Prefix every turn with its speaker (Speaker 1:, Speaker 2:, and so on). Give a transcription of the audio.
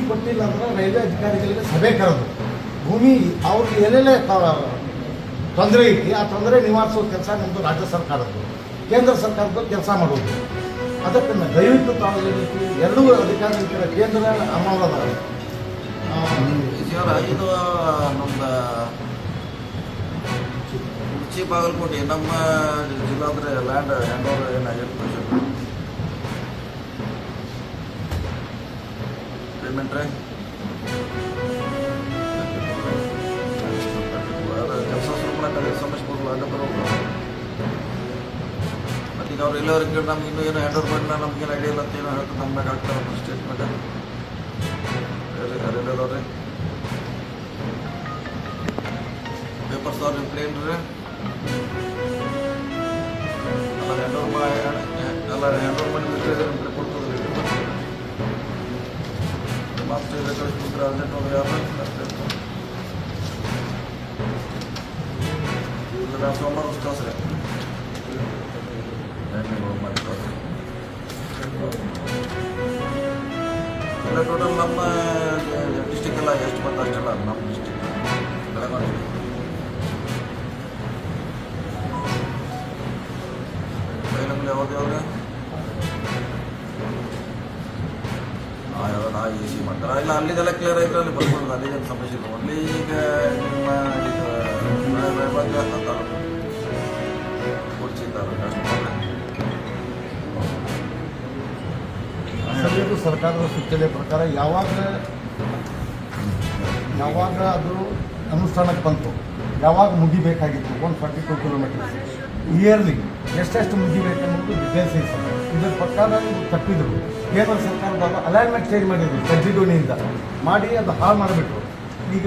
Speaker 1: ಕೊಟ್ಟಿಲ್ಲ ಅಂದ್ರೆ ರೈಲ್ವೆ ಅಧಿಕಾರಿಗಳಿಗೆ ಸಭೆ ಕರೆದು ಭೂಮಿ ಅವ್ರಿಗೆ ಏನೆಲ್ಲ ತೊಂದರೆ ಐತಿ ಆ ತೊಂದರೆ ನಿವಾರಿಸುವ ಕೆಲಸ ನಮ್ಮದು ರಾಜ್ಯ ಸರ್ಕಾರದ್ದು, ಕೇಂದ್ರ ಸರ್ಕಾರದ್ದು ಕೆಲಸ ಮಾಡುವುದು. ಅದಕ್ಕೆ ದಯವಿಟ್ಟು ತಾವು ಏನೈತಿ ಎರಡೂ ಅಧಿಕಾರಿಗಳ ಕೇಂದ್ರ ಅಮಲದ
Speaker 2: ಇದು ನಮ್ದು ಉಚ್ಚಿ ಬಾಗಲಕೋಟೆ ನಮ್ಮ ಜಿಲ್ಲಾದ್ರೆ ಲ್ಯಾಂಡ್ ಹ್ಯಾಂಡ್ ಓವರ್ ಏನಾಗಿರ್ತದೆ ಪೇಮೆಂಟ್ ರೀ ಕೆಲಸ ಶುರು ಮಾಡೋಕ್ಕಾಗ ಸಮಸ್ಯೆ ಕೊಡಲ್ಲ ಅಡ್ಡ ಬರೋದು. ಮತ್ತು ಈಗ ಅವ್ರು ಎಲ್ಲವರಿಗೆ ನಮ್ಗೆ ಇನ್ನೂ ಏನೋ ಹ್ಯಾಂಡ್ ಓವರ್ ಮಾಡಿಲ್ಲ ನಮ್ಗೇನು ಐಡಿಯಾ ಇಲ್ಲ ಅಂತ ಏನೋ ಹೇಳ್ತಾರೆ ನಮ್ಗೆ ಆಗ್ತಾರೆ ಸ್ಟೇಟ್ಮೆಂಟ್ ಅದೇನದವ್ರಿ ಪೇಪರ್ಸ್ ಅವ್ರಿ ಪ್ಲೇನ್ ರೀ ಅಲ್ಲ ಹ್ಯಾಂಡ್ ಓವರ್ ಮಾಡಿ ಕೊಡ್ತದೆ ಮಾಸ್ಟರ್ ಕಳಿಸ್ಬಿಟ್ರೆ ಅದೇ ನೋಡಿ ಯಾರು ಸೋಮವಾರ ಕಳಿಸ್ರಿ ಮಾಡಿ ಕಳಿಸ್ರಿ ಎಲ್ಲ ಟೋಟಲ್ ನಮ್ಮ ಡಿಸ್ಟಿಕ್ ಎಲ್ಲ ಎಷ್ಟು ಬಂತು ಅಷ್ಟೆಲ್ಲ ನಮ್ಮ ಡಿಸ್ಟಿಕ್ ಬೆಳಗಾವಿ ನಮ್ಗೆ ಯಾವ್ದು ಯಾವ್ದು ಯಾವ್ದು ಎ ಸಿ ಮಾಡ್ತಾರೆ ಇಲ್ಲ ಅಲ್ಲಿದೆಲ್ಲ ಕ್ಲಿಯರ್ ಆಯ್ತು ಅಲ್ಲಿ ಬರ್ಬೋದು ಅಲ್ಲಿದೇನು ಸಮಸ್ಯೆ ಇಲ್ಲ. ಒನ್ಲಿ ಈಗ ನಿಮ್ಮ ಇದು ಕೊಡ್ಸಿದ್ದಾರೆ
Speaker 1: ಸಭೆಯು ಸರ್ಕಾರದ ಸೂಚನೆ ಪ್ರಕಾರ ಯಾವಾಗ ಅದು ಅನುಷ್ಠಾನಕ್ಕೆ ಬಂತು, ಯಾವಾಗ ಮುಗಿಬೇಕಾಗಿತ್ತು 142 ಕಿಲೋಮೀಟರ್ಸ್ ಇಯರ್ಲಿ ಎಷ್ಟೆಷ್ಟು ಮುಗಿಬೇಕನ್ನೋದು ಡೀಟೇಲ್ಸ್ ಇರ್ತದೆ. ಇದರ ಪ್ರಕಾರ ಇದು ತಪ್ಪಿದ್ರು ಕೇಂದ್ರ ಸರ್ಕಾರದವರು ಅಲೈನ್ಮೆಂಟ್ ಚೇಂಜ್ ಮಾಡಿದ್ರು ಕಜ್ಜಿಡೋಣಿಯಿಂದ ಮಾಡಿ ಅದು ಹಾಳು ಮಾಡಿಬಿಟ್ರು. ಈಗ